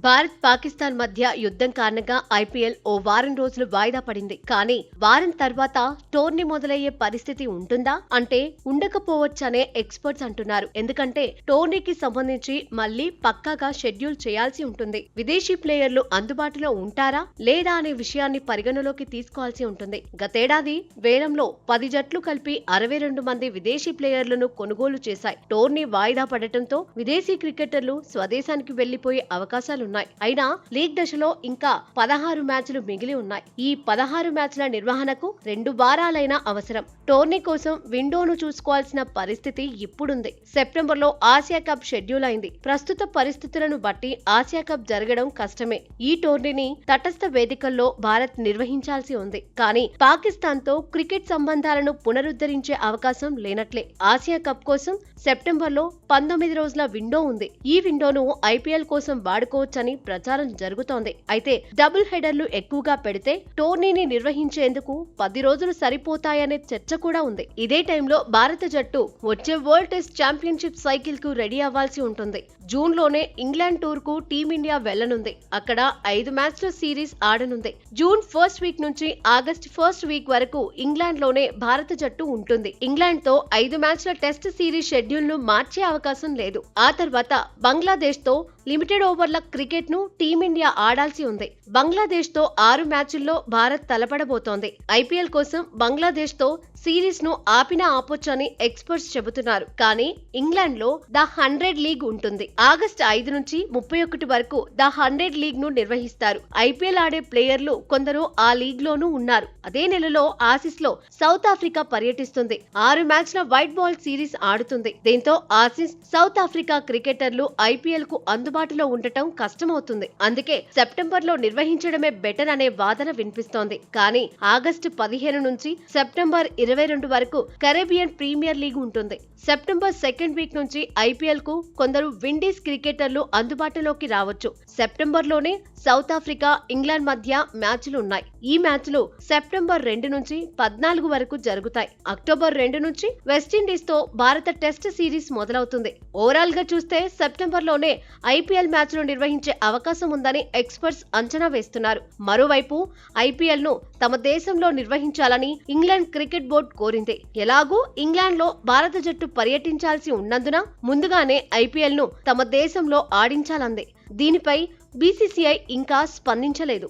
భారత్ పాకిస్తాన్ మధ్య యుద్ధం కారణంగా ఐపీఎల్ ఓ వారం రోజులు వాయిదా పడింది. కానీ వారం తర్వాత టోర్నీ మొదలయ్యే పరిస్థితి ఉంటుందా అంటే ఉండకపోవచ్చనే ఎక్స్పర్ట్స్ అంటున్నారు. ఎందుకంటే టోర్నీకి సంబంధించి మళ్లీ పక్కాగా షెడ్యూల్ చేయాల్సి ఉంటుంది. విదేశీ ప్లేయర్లు అందుబాటులో ఉంటారా లేదా అనే విషయాన్ని పరిగణలోకి తీసుకోవాల్సి ఉంటుంది. గతేడాది వేలంలో 10 జట్లు కలిపి 62 మంది విదేశీ ప్లేయర్లను కొనుగోలు చేశాయి. టోర్నీ వాయిదా పడటంతో విదేశీ క్రికెటర్లు స్వదేశానికి వెళ్లిపోయే అవకాశాలు ఉన్నాయి. అయినా లీగ్ దశలో ఇంకా 16 మ్యాచ్లు మిగిలి ఉన్నాయి. ఈ 16 మ్యాచ్ల నిర్వహణకు 2 వారాలైనా అవసరం. టోర్నీ కోసం విండోను చూసుకోవాల్సిన పరిస్థితి ఇప్పుడుంది. సెప్టెంబర్లో ఆసియా కప్ షెడ్యూల్ అయింది. ప్రస్తుత పరిస్థితులను బట్టి ఆసియా కప్ జరగడం కష్టమే. ఈ టోర్నీని తటస్థ వేదికల్లో భారత్ నిర్వహించాల్సి ఉంది. కానీ పాకిస్తాన్ తో క్రికెట్ సంబంధాలను పునరుద్ధరించే అవకాశం లేనట్లే. ఆసియా కప్ కోసం సెప్టెంబర్లో 19 రోజుల విండో ఉంది. ఈ విండోను ఐపీఎల్ కోసం వాడుకోవచ్చని ప్రచారం జరుగుతోంది. అయితే డబుల్ హెడర్లు ఎక్కువగా పెడితే టోర్నీని నిర్వహించేందుకు 10 రోజులు సరిపోతాయనే చర్చ కూడా ఉంది. ఇదే టైంలో భారత జట్టు వచ్చే వరల్డ్ టెస్ట్ ఛాంపియన్షిప్ సైకిల్ కు రెడీ అవ్వాల్సి ఉంటుంది. జూన్ లోనే ఇంగ్లాండ్ టూర్ కు టీమిండియా వెళ్లనుంది. అక్కడ 5 మ్యాచ్ల సిరీస్ ఆడనుంది. జూన్ ఫస్ట్ వీక్ నుంచి ఆగస్ట్ ఫస్ట్ వీక్ వరకు ఇంగ్లాండ్ లోనే భారత జట్టు ఉంటుంది. ఇంగ్లాండ్ తో 5 మ్యాచ్ల టెస్ట్ సిరీస్ షెడ్యూల్ ను మార్చే అవకాశం లేదు. ఆ తర్వాత బంగ్లాదేశ్ తో లిమిటెడ్ ఓవర్ల క్రికెట్ ను టీమిండియా ఆడాల్సి ఉంది. బంగ్లాదేశ్ తో 6 మ్యాచ్ల్లో భారత్ తలపడబోతోంది. ఐపీఎల్ కోసం బంగ్లాదేశ్ తో సిరీస్ ను ఆపొచ్చని ఎక్స్పర్ట్స్ చెబుతున్నారు. కానీ ఇంగ్లాండ్ లో ద 100 లీగ్ ఉంటుంది. ఆగస్టు 5 నుంచి 31 వరకు ద 100 లీగ్ ను నిర్వహిస్తారు. ఐపీఎల్ ఆడే ప్లేయర్లు కొందరు ఆ లీగ్ లోనూ ఉన్నారు. అదే నెలలో ఆసీస్ లో సౌత్ ఆఫ్రికా పర్యటిస్తుంది. 6 మ్యాచ్ల వైట్ బాల్ సిరీస్ ఆడుతుంది. దీంతో ఆసీస్ సౌత్ ఆఫ్రికా క్రికెటర్లు ఐపీఎల్ కు అందుబాటులో ఉండటం కష్టమవుతుంది. అందుకే సెప్టెంబర్ లో నిర్వహించడమే బెటర్ అనే వాదన వినిపిస్తోంది. కానీ ఆగస్టు 15 నుంచి సెప్టెంబర్ 22 వరకు కరేబియన్ ప్రీమియర్ లీగ్ ఉంటుంది. సెప్టెంబర్ సెకండ్ వీక్ నుంచి ఐపీఎల్ కు కొందరు విండీస్ క్రికెటర్లు అందుబాటులోకి రావచ్చు. సెప్టెంబర్ లోనే సౌత్ ఆఫ్రికా ఇంగ్లాండ్ మధ్య మ్యాచ్లు ఉన్నాయి. ఈ మ్యాచ్లు సెప్టెంబర్ 2 నుంచి 14 వరకు జరుగుతాయి. అక్టోబర్ 2 నుంచి వెస్టిండీస్ తో భారత టెస్ట్ సిరీస్ మొదలవుతుంది. ఓవరాల్ గా చూస్తే సెప్టెంబర్ లోనే ఐపీఎల్ మ్యాచ్లు నిర్వహించే అవకాశం ఉందని ఎక్స్పర్ట్స్ అంచనా వేస్తున్నారు. మరోవైపు ఐపీఎల్ ను తమ దేశంలో నిర్వహించాలని ఇంగ్లాండ్ క్రికెట్ బోర్డు కోరింది. ఎలాగూ ఇంగ్లాండ్ లో భారత జట్టు పర్యటించాల్సి ఉన్నందున ముందుగానే ఐపీఎల్ ను తమ దేశంలో ఆడించాలంది. దీనిపై బీసీసీఐ ఇంకా స్పందించలేదు.